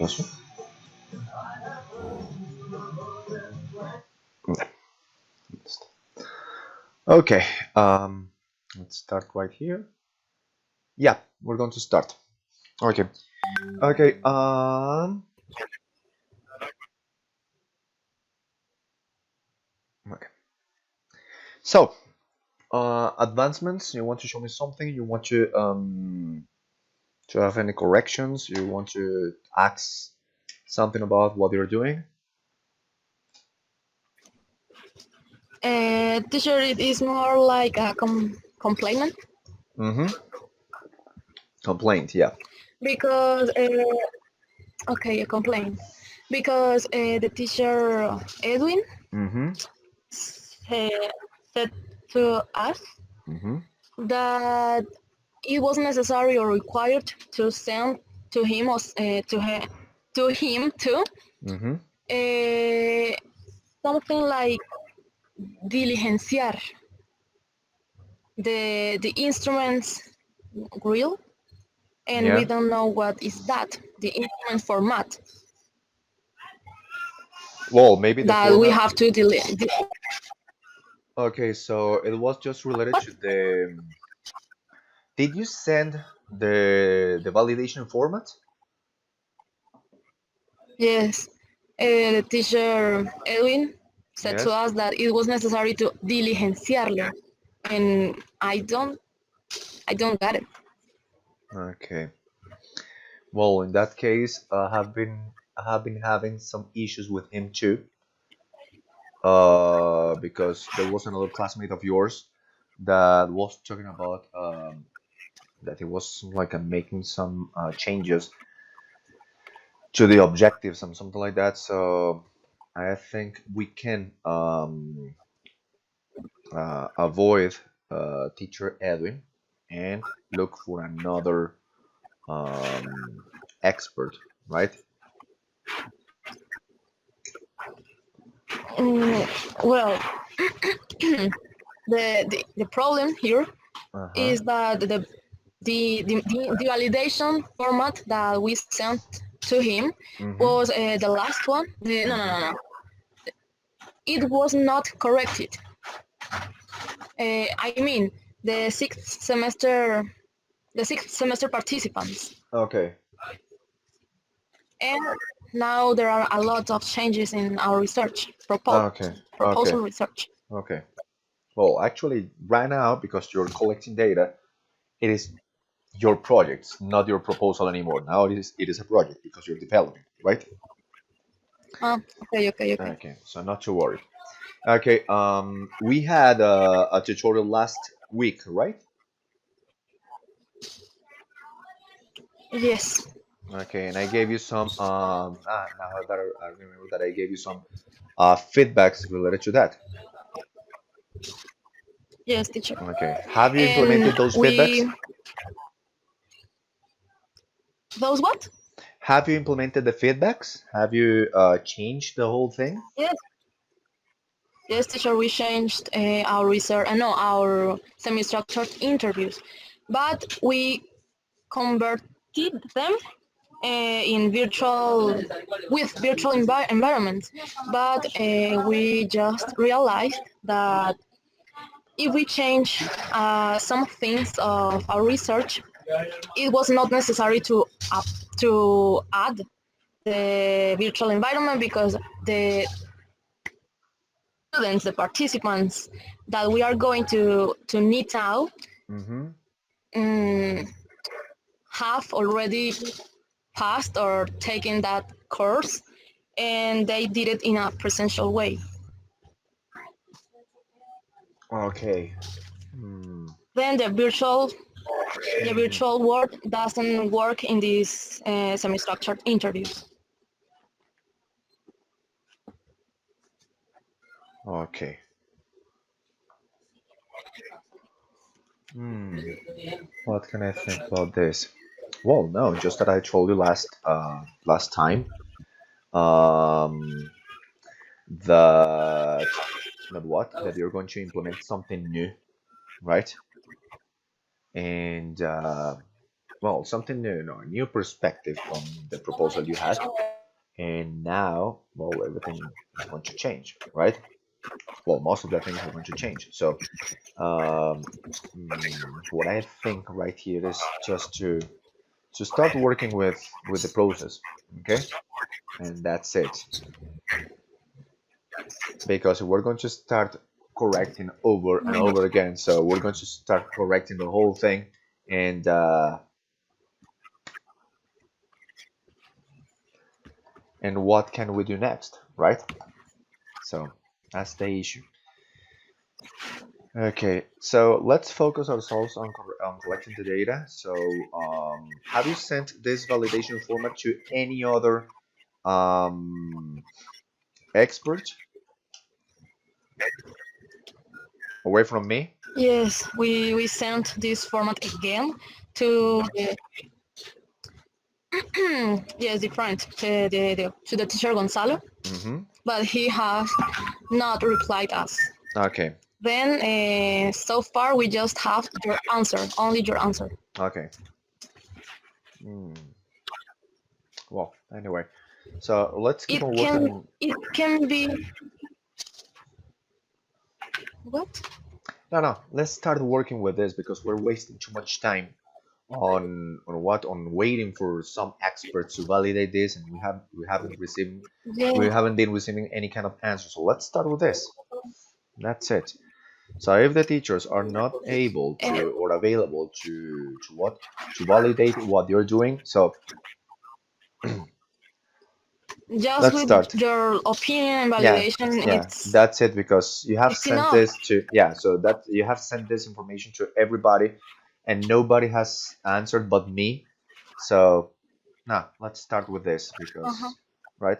Eso. Okay, let's start right here. Yeah, we're going to start. Okay, okay, okay. So, advancements. You want to show me something? You want to have any corrections? You want to ask something about what you're doing? Teacher, it is more like a complaint Mm-hmm. Complaint, yeah. because okay, a complaint because the teacher Edwin Mm-hmm. uh, said to us Mm-hmm. that it was necessary or required to send to him or to him too Mm-hmm. uh, something like diligenciar the instruments grill, and we Yeah. don't know what is that the instrument format Well, maybe the that we format. have to delete. Okay, so it was just related to the. Did you send the validation format? Yes, the teacher Edwin said to Yes. us that it was necessary to diligenciarlo, and I don't get it. Okay. Well, in that case, I have been having some issues with him too. Because there was another classmate of yours that was talking about that he was like making some changes to the objectives and something like that. So I think we can avoid teacher Edwin and look for another expert, right? Well, the problem here Uh-huh. is that the validation format that we sent to him Mm-hmm. was the last one. No, no, Mm-hmm. no, no. It was not corrected. I mean, the sixth semester, the sixth semester participants, Okay. and now there are a lot of changes in our research Okay. Okay. proposal research. Okay. Well, actually, right now, because you're collecting data, it is your projects, not your proposal anymore. Now it is a project because you're developing, right? Okay, okay, okay. Okay, so not to worry. Okay, we had a tutorial last week, right? Yes, Okay, and I gave you some now that I remember that I gave you some feedbacks related to that. yes, teacher. Okay, have you And implemented those feedbacks? we those what? Have you implemented the feedbacks? Have you changed the whole thing? Yes, yes, teacher. We changed our research. No, our semi-structured interviews, but we converted them in virtual with virtual environments. But we just realized that if we change some things of our research, it was not necessary to add the virtual environment because the students, the participants that we are going to meet out Mm-hmm. um, have already passed or taken that course, and they did it in a presential way. Okay. Hmm. Then the Mm. virtual world doesn't work in these semi-structured interviews. Okay. Hmm. What can I think about this? Well, no, just that I told you last time um, that you're going to implement something new, right? And well, something new, a new perspective on the proposal you had, and now, well, everything is going to change, right? Well, most of the things are going to change. So, um, what I think right here is just to start working with the process, okay? And that's it. Because we're going to start correcting over and over again. So we're going to start correcting the whole thing, and what can we do next, right? So that's the issue. Okay, so let's focus ourselves on collecting the data. So, have you sent this validation format to any other expert away from me? Yes, we sent this format again to the yes different to the teacher Gonzalo, Mm-hmm. but he has not replied us. Okay, Then so far we just have your answer, only your answer. okay. Mm. Well, anyway, so let's keep It on can working. it can be what? No, no, let's start working with this because we're wasting too much time on waiting for some experts to validate this, and Yeah, we haven't been receiving any kind of answer. So let's start with this. That's it. So if the teachers are not able uh, to or available to validate what you're doing, so just let's with start. your opinion and Yeah, validation, yeah, that's it because you have it's sent enough. this to, yeah, so that you have sent this information to everybody and nobody has answered but me. So, nah, let's start with this Uh-huh. because, right?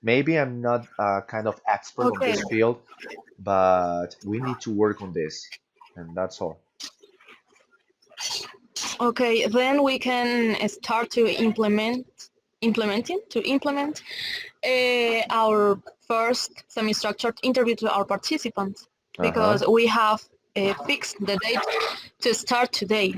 Maybe I'm not a kind of expert on Okay, this field, but we need to work on this, and that's all. okay. Then we can start to implement our first semi-structured interview to our participants Uh-huh. because we have fixed the date to start today.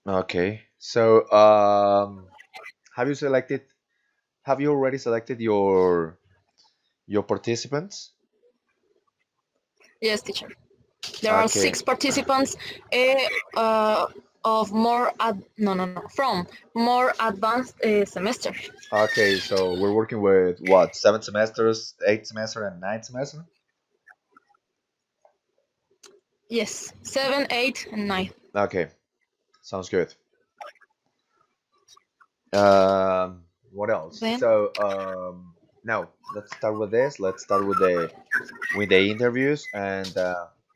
Okay. So, have you selected, have you already selected your participants? Yes, teacher. There are Okay. 6 participants uh, uh, of more no no no from more advanced semester. Okay, so we're working with what, 7 semesters, 8 semester, and 9 semester? Yes, 7, 8, and 9. Okay, sounds good. What else? Then So, now let's start with this. Let's start with the interviews, and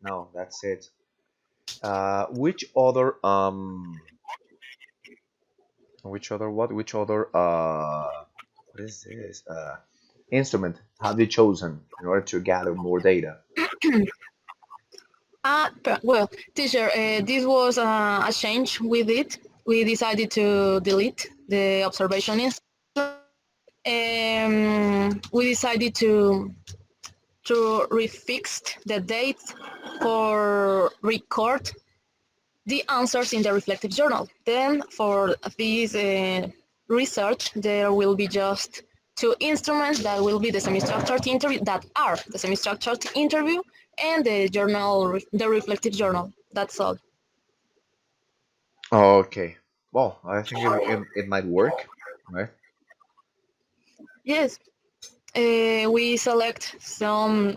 no, that's it. Which other what? Which other what is this? Instrument have you chosen in order to gather more data? well, teacher, this was a change we did. We decided to delete the observation instrument. We decided to refix the date for record the answers in the reflective journal. Then for this research, there will be just 2 instruments that will be the semi-structured interview that are the semi-structured interview and the journal, the reflective journal. That's all. Okay. Well, I think it might work, right? Yes, we select some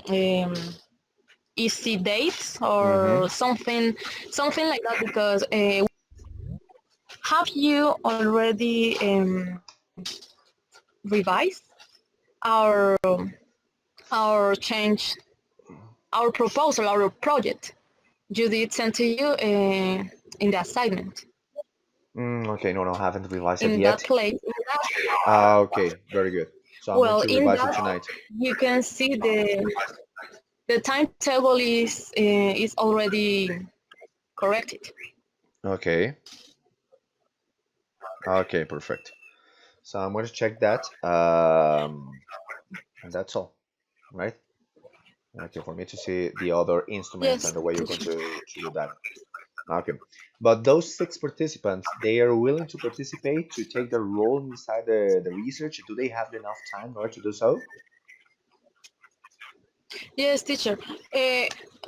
easy dates Mm-hmm. or something like that because have you already revised our change, our proposal, our project? You did send to you in the assignment. Okay, no, no, I haven't realized it In that yet. place, Okay, very good. So I'm going well, to in revise it that tonight. you can see the timetable is already corrected. Okay. Okay, perfect. So I'm going to check that. And that's all, right? Okay, for me to see the other instruments Yes, and the way you're going teacher. to do that. Okay. But those six participants, they are willing to participate to take their role inside the research. Do they have enough time in order to do so? Yes, teacher.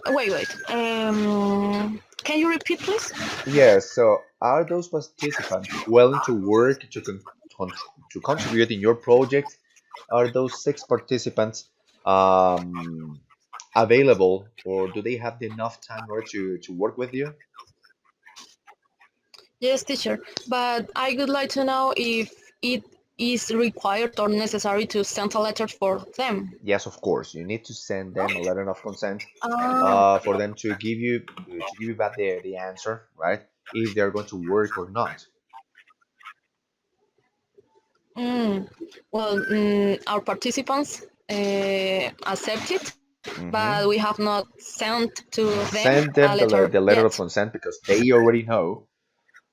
Wait. Can you repeat, please? Yes. So are those participants willing to work con to contribute in your project? Are those six participants um, available, or do they have enough time in order to work with you? Yes, teacher. But I would like to know if it is required or necessary to send a letter for them. Yes, of course. You need to send them a letter of consent Ah, for them to give you back the answer, right? If they're going to work or not. mm, well, our participants accept it, but we Hmm. have not sent to them Send a them letter the letter of yet. consent because they already know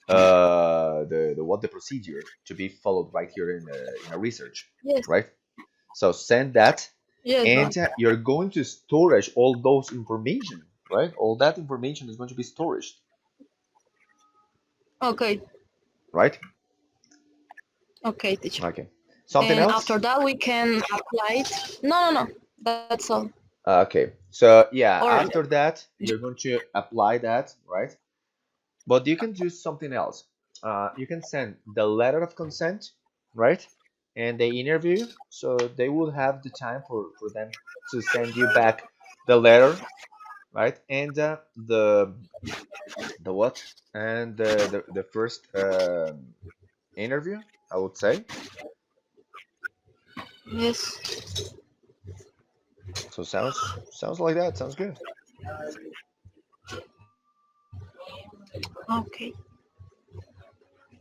the what the procedure to be followed right here in a research, Yes, right? So send that, yes, and right. you're going to storage all those information, right? All that information is going to be stored, Okay, right? okay, teacher. Okay. Something And after else? that, we can apply it. No. That's all. Okay. So yeah, Or after that, you're going to apply that, right? But you can do something else. You can send the letter of consent, right? And the interview, so they will have the time for them to send you back the letter, right? And the what? And the first interview, I would say. yes. So sounds like that. Sounds good. Okay.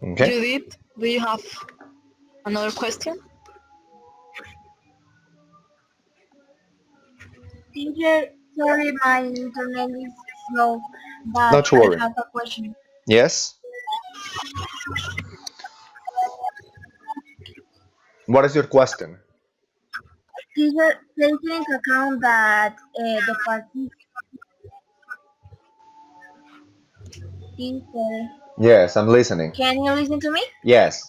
Okay. Judith, do you have another question? Teacher, sorry, my internet is slow, but Not to I worry. have a question. Yes. What is your question? Teacher, taking into account that the teacher, Yes, I'm listening. can you listen to me? Yes.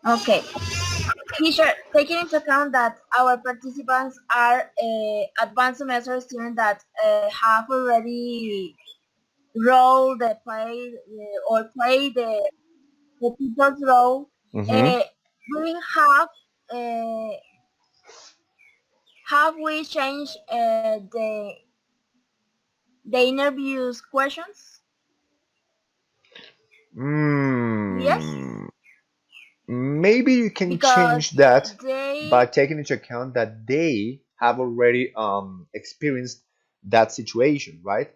Okay. Teacher, taking into account that our participants are advanced semester students that have already role the play or play the people's role, Mm-hmm. uh, do we uh, have we changed the interviews questions? Yes, Mm, maybe you can because change that by they taking into account that they have already experienced that situation, right?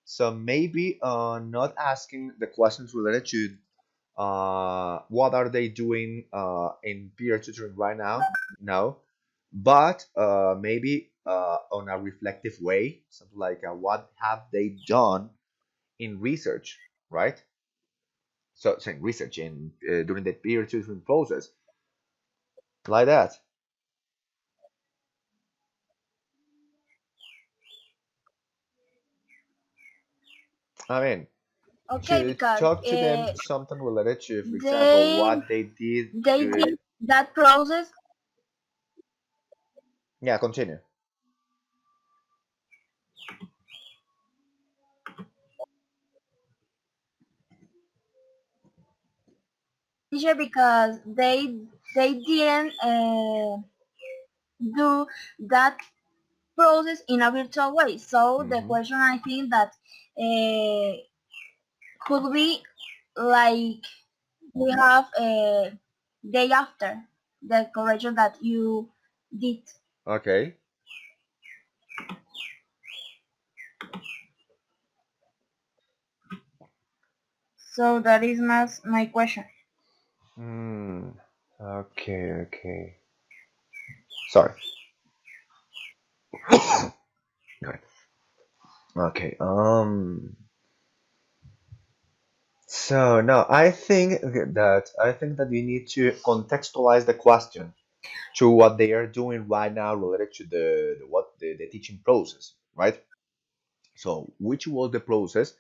So maybe not asking the questions related to what are they doing in peer tutoring right now? No, but maybe on a reflective way, something like what have they done in research, right? So saying research in during the peer tutoring process, like that. I mean, okay to because talk to them something related to, for example, they what they did they to. did that process. Yeah, continue. Teacher, because they didn't do that process in a virtual way. So the Hmm. question I think that uh, could be like we have a day after the correction that you did. Okay. So that is my question. Hmm. Okay. Okay. Sorry. Okay. Okay. So no, I think that you need to contextualize the question. to what they are doing right now related to the teaching process, right? So which was the process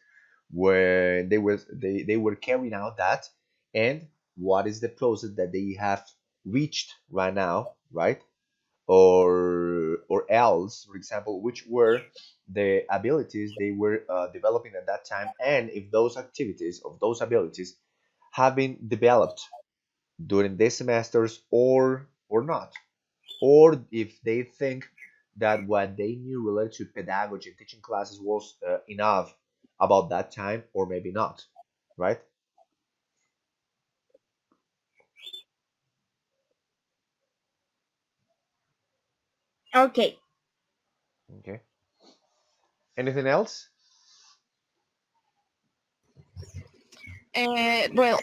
when they were carrying out that, and what is the process that they have reached right now, right? Or else, for example, which were the abilities they were developing at that time, and if those activities of those abilities have been developed during these semesters or not, or if they think that what they knew related to pedagogy and teaching classes was enough about that time, or maybe not, right? Okay. Okay. Anything else? Well,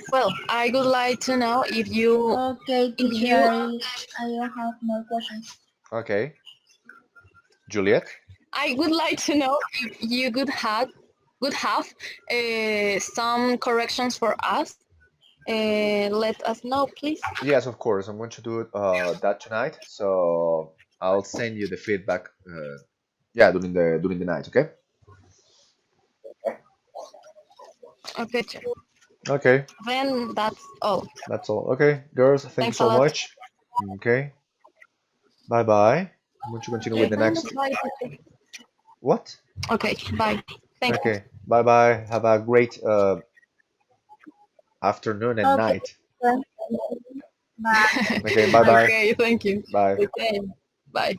I would like to know Okay, if teacher, you I don't have more questions. Okay. Juliet? I would like to know if you would have some corrections for us. Let us know, please. Yes, of course. I'm going to do that tonight. So I'll send you the feedback. Yeah, during the night. Okay. Okay, teacher. Okay. Then that's all. That's all. Okay, girls. Thank you Thanks a so lot. much. Okay. Bye bye. I'm going to continue with Okay, the next. bye. What? Okay, bye. Thank you. Okay. Bye bye. Have a great afternoon and Okay. night. Bye. Okay. Bye bye. Okay, thank you. Bye. Okay, bye.